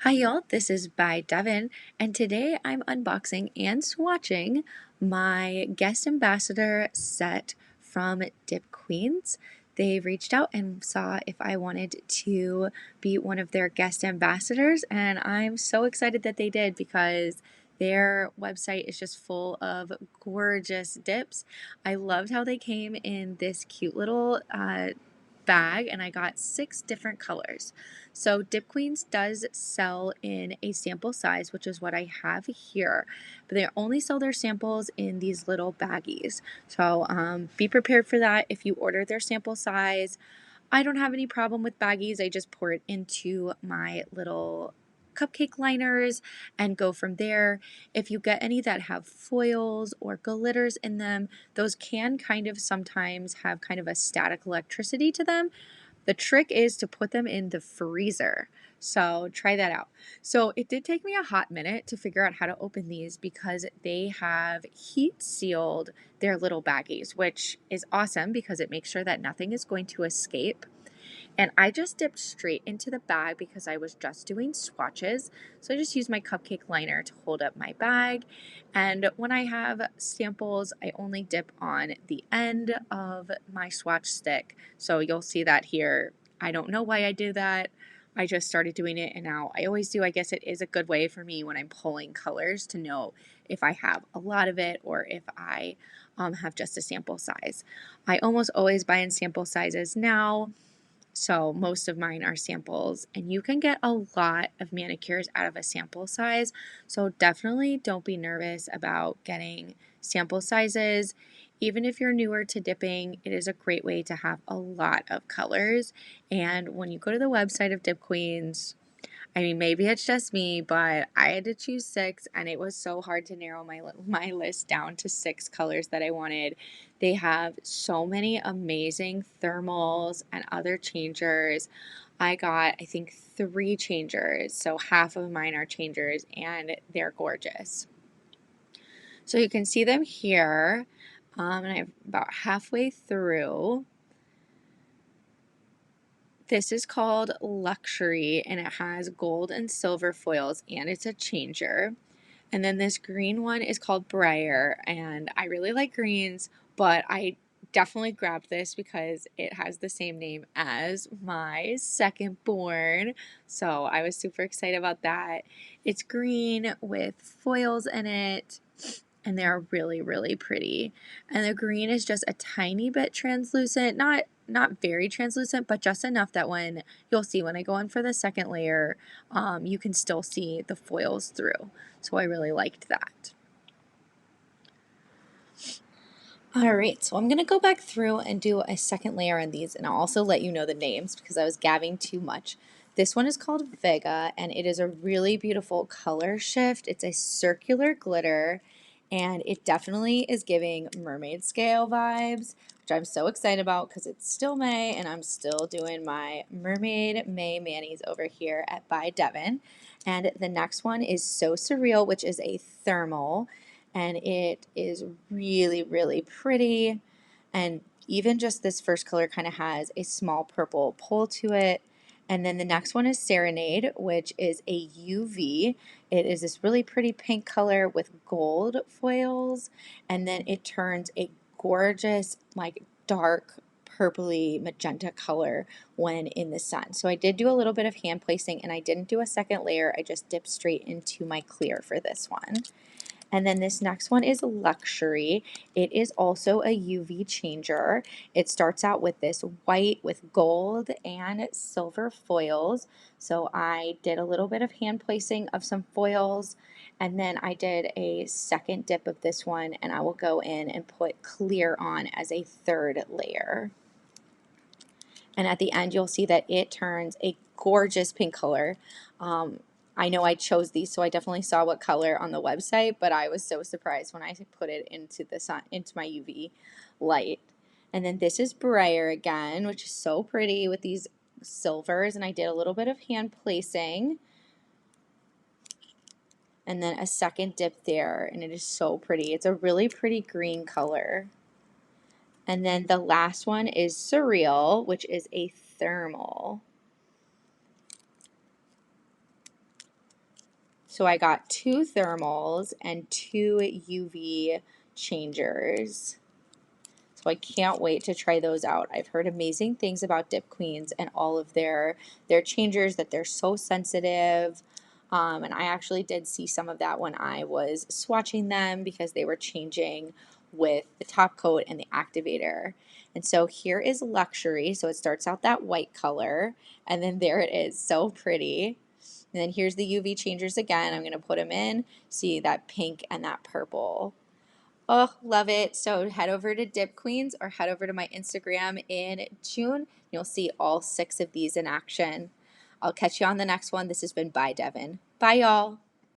Hi y'all, this is by Devin, and today I'm unboxing and swatching my guest ambassador set from Dip Queens. They reached out and saw if I wanted to be one of their guest ambassadors, and I'm so excited that they did because their website is just full of gorgeous dips. I loved how they came in this cute little bag, and I got 6 different colors. So Dip Queens does sell in a sample size, which is what I have here, but they only sell their samples in these little baggies. So be prepared for that if you order their sample size. I don't have any problem with baggies. I just pour it into my little cupcake liners and go from there. If you get any that have foils or glitters in them, those can kind of sometimes have kind of a static electricity to them. The trick is to put them in the freezer. So try that out. So it did take me a hot minute to figure out how to open these because they have heat sealed their little baggies, which is awesome because it makes sure that nothing is going to escape. And I just dipped straight into the bag because I was just doing swatches. So I just used my cupcake liner to hold up my bag. And when I have samples, I only dip on the end of my swatch stick. So you'll see that here. I don't know why I do that. I just started doing it and now I always do. I guess it is a good way for me when I'm pulling colors to know if I have a lot of it or if I have just a sample size. I almost always buy in sample sizes now. So most of mine are samples, and you can get a lot of manicures out of a sample size. So definitely don't be nervous about getting sample sizes. Even if you're newer to dipping, it is a great way to have a lot of colors. And when you go to the website of Dip Queens, I mean, maybe it's just me, but I had to choose 6, and it was so hard to narrow my list down to 6 colors that I wanted. They have so many amazing thermals and other changers. I got, I think, 3 changers, so half of mine are changers, and they're gorgeous. So you can see them here, and I'm about halfway through. This is called Luxury, and it has gold and silver foils, and it's a changer. And then this green one is called Briar, and I really like greens, but I definitely grabbed this because it has the same name as my second born. So I was super excited about that. It's green with foils in it, and they're really, really pretty. And the green is just a tiny bit translucent, not very translucent, but just enough that when you'll see when I go in for the second layer, you can still see the foils through. So I really liked that. All right, so I'm gonna go back through and do a second layer on these, and I'll also let you know the names because I was gabbing too much. This one is called Vega, and it is a really beautiful color shift. It's a circular glitter, and it definitely is giving mermaid scale vibes, which I'm so excited about because it's still May, and I'm still doing my Mermaid May manis over here at By Devin. And the next one is So Surreal, which is a thermal, and it is really, really pretty. And even just this first color kind of has a small purple pull to it. And then the next one is Serenade, which is a UV. It is this really pretty pink color with gold foils, and then it turns a gorgeous, like dark purpley magenta color when in the sun. So I did do a little bit of hand placing, and I didn't do a second layer. I just dipped straight into my clear for this one. And then this next one is Luxury. It is also a UV changer. It starts out with this white with gold and silver foils. So I did a little bit of hand placing of some foils, and then I did a second dip of this one, and I will go in and put clear on as a third layer. And at the end, you'll see that it turns a gorgeous pink color. I know I chose these, so I definitely saw what color on the website, but I was so surprised when I put it into the sun, into my UV light. And then this is Briar again, which is so pretty with these silvers, and I did a little bit of hand placing. And then a second dip there, and it is so pretty. It's a really pretty green color. And then the last one is Surreal, which is a thermal. So I got 2 thermals and 2 UV changers. So I can't wait to try those out. I've heard amazing things about Dip Queens and all of their changers, that they're so sensitive. And I actually did see some of that when I was swatching them, because they were changing with the top coat and the activator. And so here is Luxury. So it starts out that white color, and then there it is, so pretty. And then here's the UV changers again. I'm going to put them in. See that pink and that purple. Oh, love it. So head over to Dip Queens or head over to my Instagram in June. You'll see all 6 of these in action. I'll catch you on the next one. This has been Bye Devin. Bye, y'all.